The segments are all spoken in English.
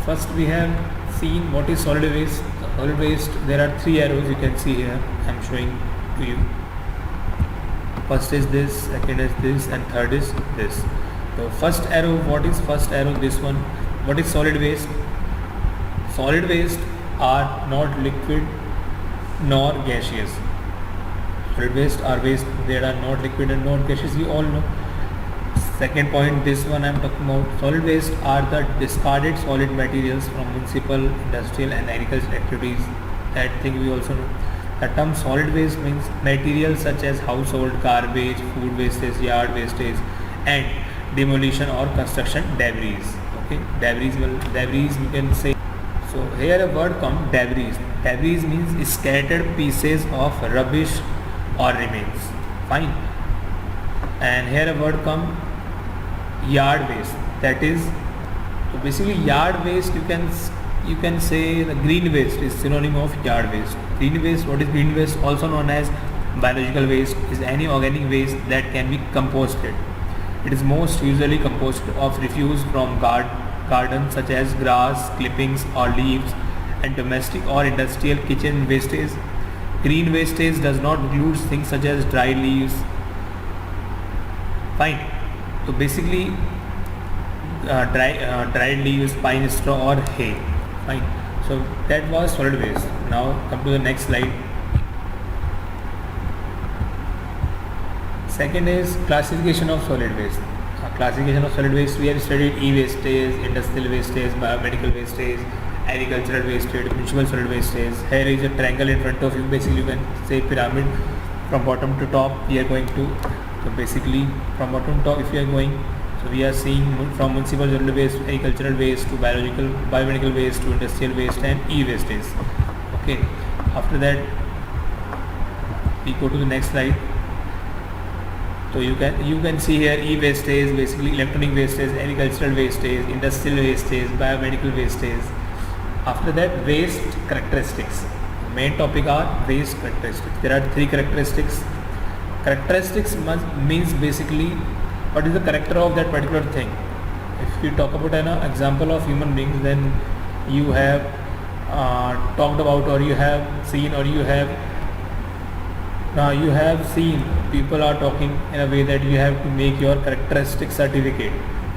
first we have seen what is solid waste. Solid waste, there are three arrows you can see here. I am showing to you. First is this, second is this, and third is this. So first arrow, what is first arrow? This one. What is solid waste? Solid waste are not liquid nor gaseous. Solid waste are waste that are not liquid and not gaseous. We all know. Second point, this one I am talking about. Solid waste are the discarded solid materials from municipal, industrial and agricultural activities. That thing we also know. The term solid waste means materials such as household garbage, food wastage, yard wastage and demolition or construction debris. Okay, debris you can say. So here a word come debris. Debris means scattered pieces of rubbish or remains. Fine. And here a word come yard waste. That is, so basically yard waste you can say the green waste is synonym of yard waste. Green waste, what is green waste? Also known as biological waste, is any organic waste that can be composted. It is most usually composed of refuse from gardens such as grass, clippings or leaves, and domestic or industrial kitchen wastage. Green wastage does not include things such as dry leaves. Fine. So basically dried leaves, pine straw or hay. Fine. So that was solid waste. Now come to the next slide. Second is classification of solid waste. Classification of solid waste, we have studied e-wastage, industrial wastage, biomedical wastage, agricultural wastage, municipal solid wastage. Here is a triangle in front of you. Basically you can say pyramid from bottom to top. We are going to, so basically from bottom to top if we are going, so we are seeing from municipal solid waste, agricultural waste to biomedical waste to industrial waste and e-wastage. Okay, after that we go to the next slide. So you can see here e-wastage, basically electronic wastage, agricultural wastage, industrial wastage, biomedical wastage. After that, waste characteristics. Main topic are waste characteristics. There are three characteristics. Characteristics means basically what is the character of that particular thing. If you talk about an example of human beings, then you have talked about, or you have seen, or you have seen people are talking in a way that you have to make your characteristic certificate.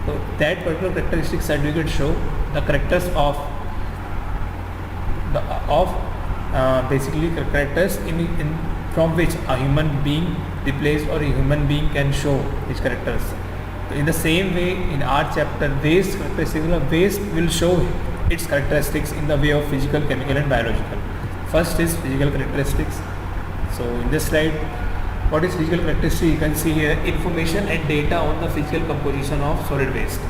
So that particular characteristic certificate show the characters of basically characters in from which a human being replaced or a human being can show its characters. So in the same way, in our chapter waste characteristics, waste will show its characteristics in the way of physical, chemical and biological. First is physical characteristics. So in this slide, what is physical characteristic? You can see here information and data on the physical composition of solid waste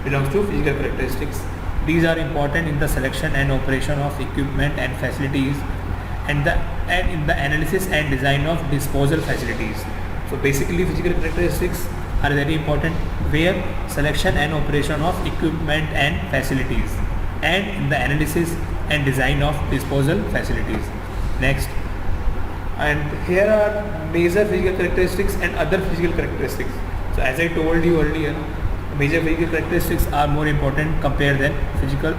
belongs to physical characteristics. These are important in the selection and operation of equipment and facilities and in the analysis and design of disposal facilities. So basically physical characteristics are very important where selection and operation of equipment and facilities and in the analysis and design of disposal facilities. Next. And here are major physical characteristics and other physical characteristics. So as I told you earlier, major physical characteristics are more important compared than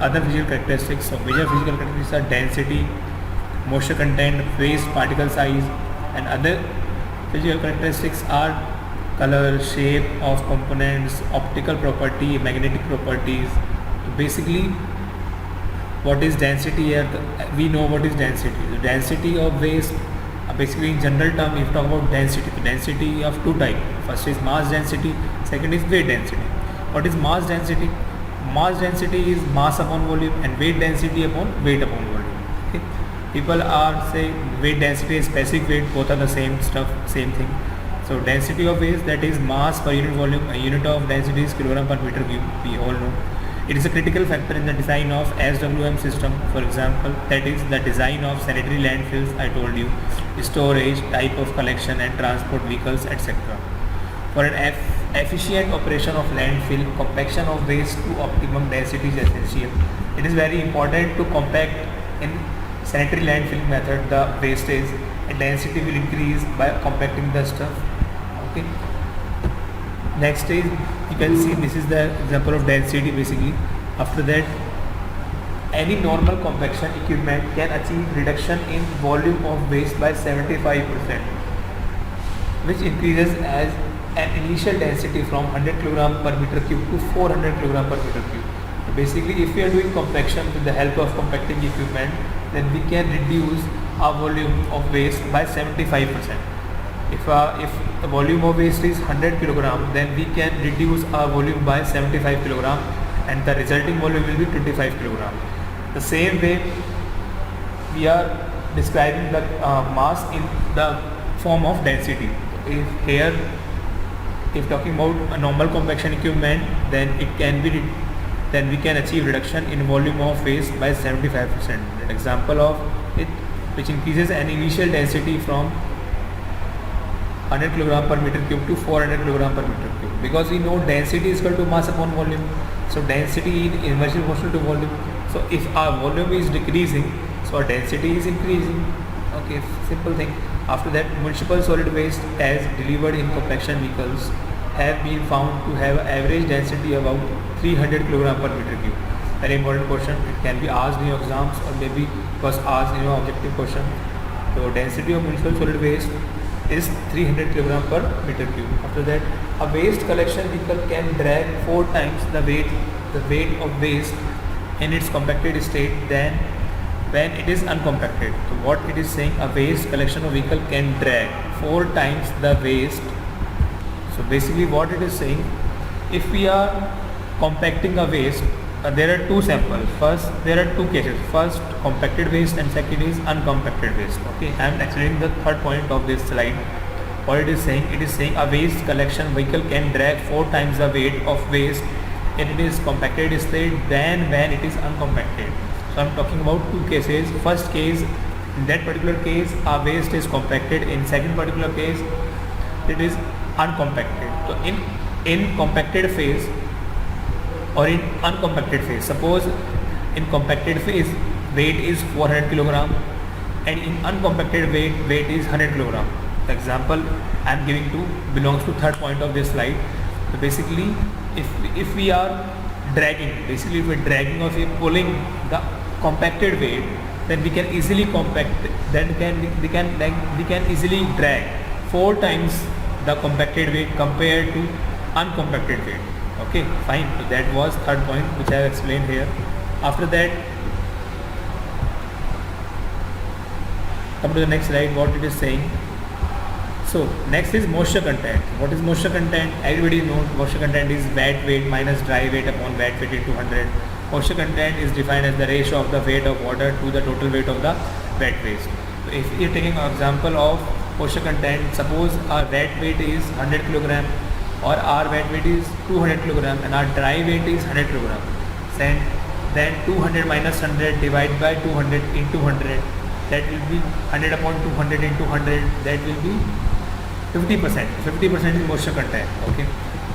other physical characteristics. So major physical characteristics are density, moisture content, waste particle size, and other physical characteristics are color, shape of components, optical property, magnetic properties. So basically what is density here? We know what is density. The density of waste, basically in general term, if you talk about density, the density of two types. First is mass density, second is weight density. What is mass density? Mass density is mass upon volume and weight density upon weight upon volume. Okay? People are saying weight density is specific weight, both are the same stuff, same thing. So density of waste, that is mass per unit volume, a unit of density is kilogram per meter cube, we all know. It is a critical factor in the design of SWM system. For example, that is the design of sanitary landfills, I told you, storage, type of collection and transport vehicles, etc. For an efficient operation of landfill, compaction of waste to optimum density is essential. It is very important to compact in sanitary landfill method the wastage, and density will increase by compacting the stuff. Okay. Next is, you can see this is the example of density basically. After that, any normal compaction equipment can achieve reduction in volume of waste by 75%, which increases as an initial density from 100 kg per meter cube to 400 kg per meter cube. So basically, if we are doing compaction with the help of compacting equipment, then we can reduce our volume of waste by 75%. If the volume of waste is 100 kg, then we can reduce our volume by 75 kg, and the resulting volume will be 25 kg. The same way, we are describing the mass in the form of density. If talking about a normal compaction equipment, then we can achieve reduction in volume of waste by 75%. An example of it, which increases an initial density from 100 kg per meter cube to 400 kg per meter cube, because we know density is equal to mass upon volume. So density is inversely proportional to volume. So if our volume is decreasing, so our density is increasing. Okay, simple thing. After that, municipal solid waste as delivered in compaction vehicles have been found to have average density about 300 kg per meter cube. Very important question. It can be asked in your exams, or maybe was asked in your objective question. So density of municipal solid waste is 300 kg per meter cube. After that, a waste collection vehicle can drag 4 times the weight of waste in its compacted state than when it is uncompacted. So what it is saying, a waste collection vehicle can drag 4 times the waste. So basically what it is saying, if we are compacting a waste, there are 2 samples. First, there are 2 cases. First, compacted waste, and second is uncompacted waste. Okay, I am explaining the third point of this slide. What it is saying a waste collection vehicle can drag 4 times the weight of waste in it is compacted state than when it is uncompacted. So I am talking about 2 cases. First case, in that particular case, our waste is compacted. In second particular case, it is uncompacted. So in compacted phase or in uncompacted phase, suppose in compacted phase weight is 400 kg and in uncompacted weight is 100 kg. The example I am giving belongs to third point of this slide. So basically, if we are dragging, basically if we are dragging or if we are pulling the compacted weight, then we can easily compact, then we can easily drag 4 times the compacted weight compared to uncompacted weight. Okay, fine. So that was third point which I have explained here. After that, come to the next slide, what it is saying. So next is moisture content. What is moisture content? Everybody knows moisture content is wet weight minus dry weight upon wet weight into 100. Moisture content is defined as the ratio of the weight of water to the total weight of the wet waste. So if you are taking an example of moisture content, suppose our wet weight is 100 kg or our wet weight is 200 kg and our dry weight is 100 kg. Then 200 minus 100 divided by 200 into 100, that will be 100 upon 200 into 100, that will be 50%. 50% is moisture content. Okay.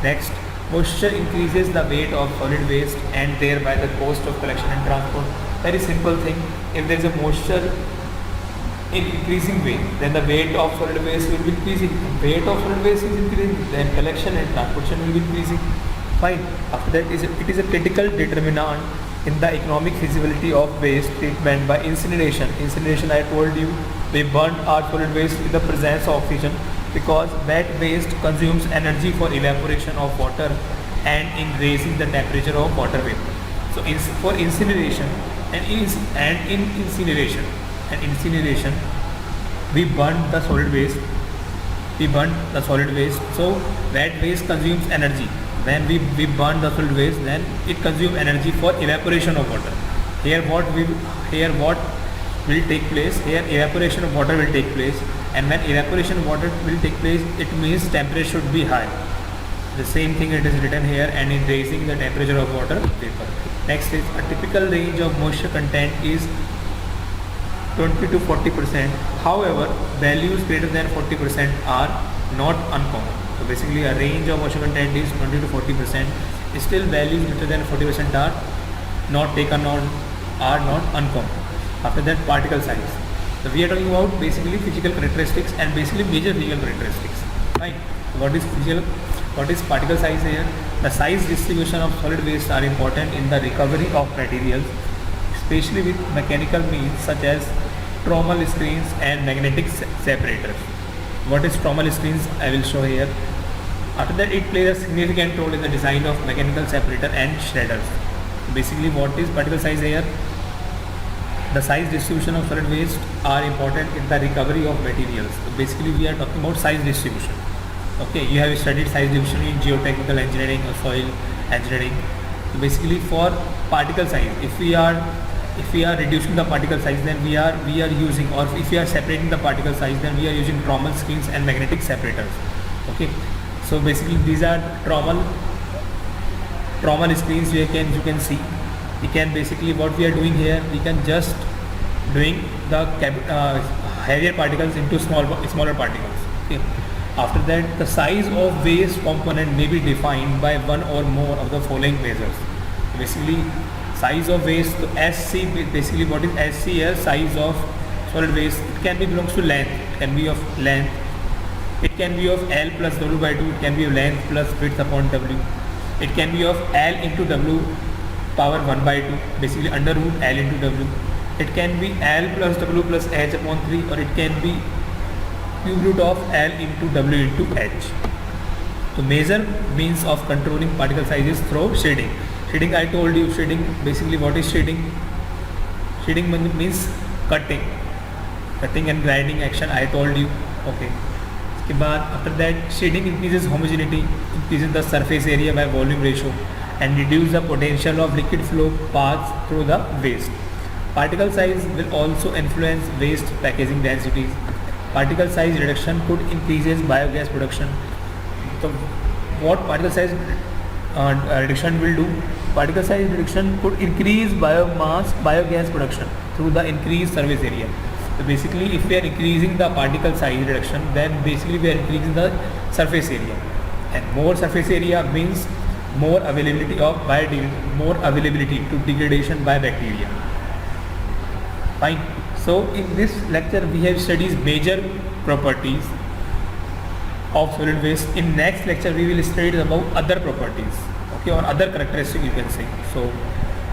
Next, moisture increases the weight of solid waste and thereby the cost of collection and transport. Very simple thing. If there is a moisture in increasing weight, then the weight of solid waste will be increasing. Weight of solid waste is increasing, then collection and transportation will be increasing. Fine. After that, it is a critical determinant in the economic feasibility of waste treatment by incineration. Incineration, I told you, we burn our solid waste in the presence of oxygen, because wet waste consumes energy for evaporation of water and in raising the temperature of water vapor. So for incineration and in incineration, we burn the solid waste. So wet waste consumes energy. When we burn the solid waste, then it consumes energy for evaporation of water. Here what will take place? Here evaporation of water will take place, and when evaporation of water will take place, it means temperature should be high. The same thing it is written here, and in raising the temperature of water vapor. Next is a typical range of moisture content is 20 to 40%. However, values greater than 40% are not uncommon. So basically a range of moisture content is 20 to 40%. Still values greater than 40% are not taken on, are not uncommon. After that, particle size. So we are talking about basically physical characteristics and basically major physical characteristics. Right? What is particle size here? The size distribution of solid waste are important in the recovery of materials. especially with mechanical means such as trommel screens and magnetic separators. What is trommel screens? I will show here. After that, it plays a significant role in the design of mechanical separator and shredders. Basically, what is particle size here? The size distribution of solid waste are important in the recovery of materials. So basically, we are talking about size distribution. Okay, you have studied size distribution in geotechnical engineering or soil engineering. So basically, for particle size, if we are reducing the particle size, then we are using, or if we are separating the particle size, then we are using trommel screens and magnetic separators. Okay, so basically these are trommel screens. You can see. We can basically, what we are doing here, we can just doing the heavier particles into smaller particles. Okay. After that, the size of waste component may be defined by one or more of the following measures. Basically, size of waste, so SC, basically what is SC here? Size of solid waste. It can be belongs to length. It can be of length. It can be of L plus W by 2. It can be of length plus width upon W. It can be of L into W power 1 by 2, basically under root L into W. It can be L plus W plus H upon 3, or it can be cube root of L into W into H. So major means of controlling particle size is through shading. Shading, I told you, shading, basically what is shading? Shading means cutting and grinding action, I told you. Okay. After that, shading increases homogeneity, increases the surface area by volume ratio, and reduce the potential of liquid flow paths through the waste. Particle size will also influence waste packaging densities. Particle size reduction could increase biogas production. So what particle size reduction will do? Particle size reduction could increase biogas production through the increased surface area. So basically, if we are increasing the particle size reduction, then basically we are increasing the surface area, and more surface area means more availability to degradation by bacteria. Fine. So in this lecture we have studied major properties of solid waste. In next lecture we will study about other properties, okay, or other characteristics you can say. So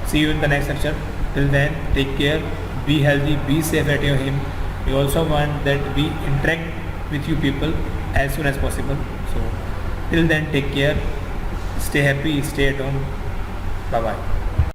see you in the next lecture. Till then, take care, be healthy, be safe at your home. We also want that we interact with you people as soon as possible. So till then, take care, stay happy, stay at home. Bye bye.